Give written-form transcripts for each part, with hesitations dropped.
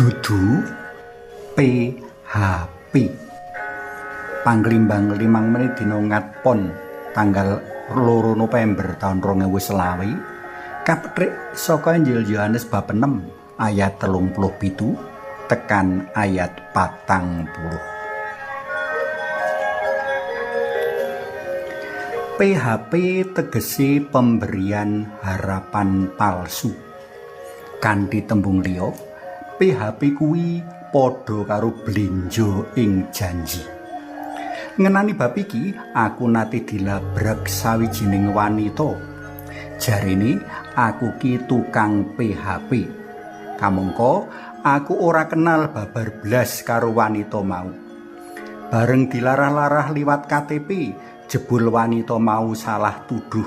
Dudu PHP Panglimbang 5 menit dina Ngatpon tanggal 2 November tahun 2020 kapethik saka Injil Yohanes bab 6 ayat 37 tekan ayat 40. PHP tegese pemberian harapan palsu. Kanthi tembung liya, PHP kuwi padha karo blenjo ing janji. Ngenani bab iki, aku nate dilabrak sawijining wanita. Jarine aku ki tukang PHP. Kamangka aku ora kenal babar blas karo wanita mau. Bareng dilarah-larah liwat KTP, jebul wanita mau salah tuduh.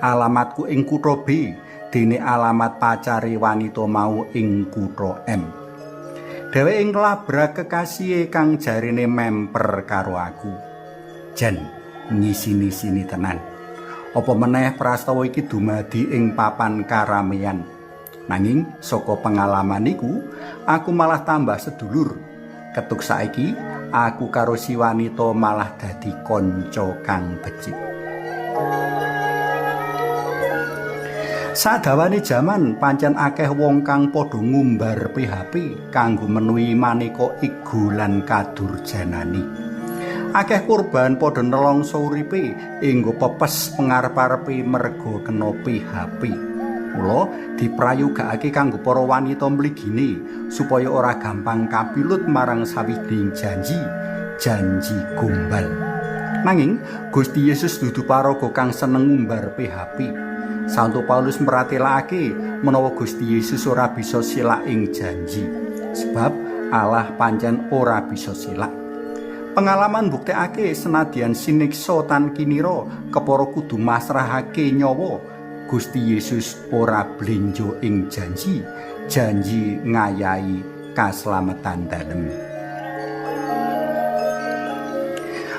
Alamatku ing kutha B, dene alamat pacare wanita mau ing kutha M. Dheweke nglabrak kekasih kang jarine memper karo aku. Jan ngisi-sini tenan. Apa meneh prastawa iki dumadi ing papan karameyan. Nanging saka pengalaman iku aku malah tambah sedulur. Ketuk saiki aku karo si wanita malah dadi kanca kang becik. Sadawane jaman pancen akeh wong kang padha ngumbar PHP kanggo menuhi maneka ego lan kadurjanani. Akeh kurban padha nelongso uripe enggo pepes pengarep-arepe merga kena PHP. Mula diprayogakake kanggo para wanita mligine supaya ora gampang kapilut marang sawijining janji gombal. Nanging Gusti Yesus dudu paraga kang seneng ngumbar PHP. Santo Paulus meratelake menawa Gusti Yesus ora bisa silak ing janji, sebab Allah pancen ora bisa silak. Pengalaman mbuktekake senadyan siniksa tan kinira kepara kudu masrahake nyawa, Gusti Yesus ora blenjo ing janji ngayahi kaslametan dalem.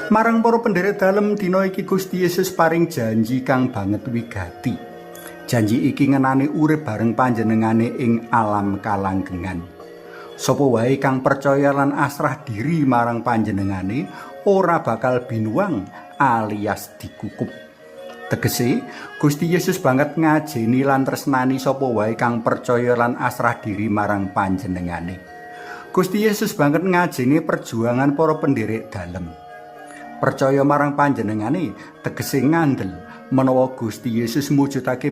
Marang para pendherek dalem dina iki Gusti Yesus paring janji kang banget wigati. Janji iki ngenani urip bareng panjenengane ing alam kalanggengan. Sapa wae kang percaya lan asrah diri marang panjenengane ora bakal binuang alias dikukup. Tegese Gusti Yesus banget ngajeni lan tresnani sapa wae kang percaya lan asrah diri marang panjenengane. Gusti Yesus banget ngajeni perjuangan para pendherek dalem. Percaya marang panjenengane tegese ngandel menawa Gusti Yesus mujudake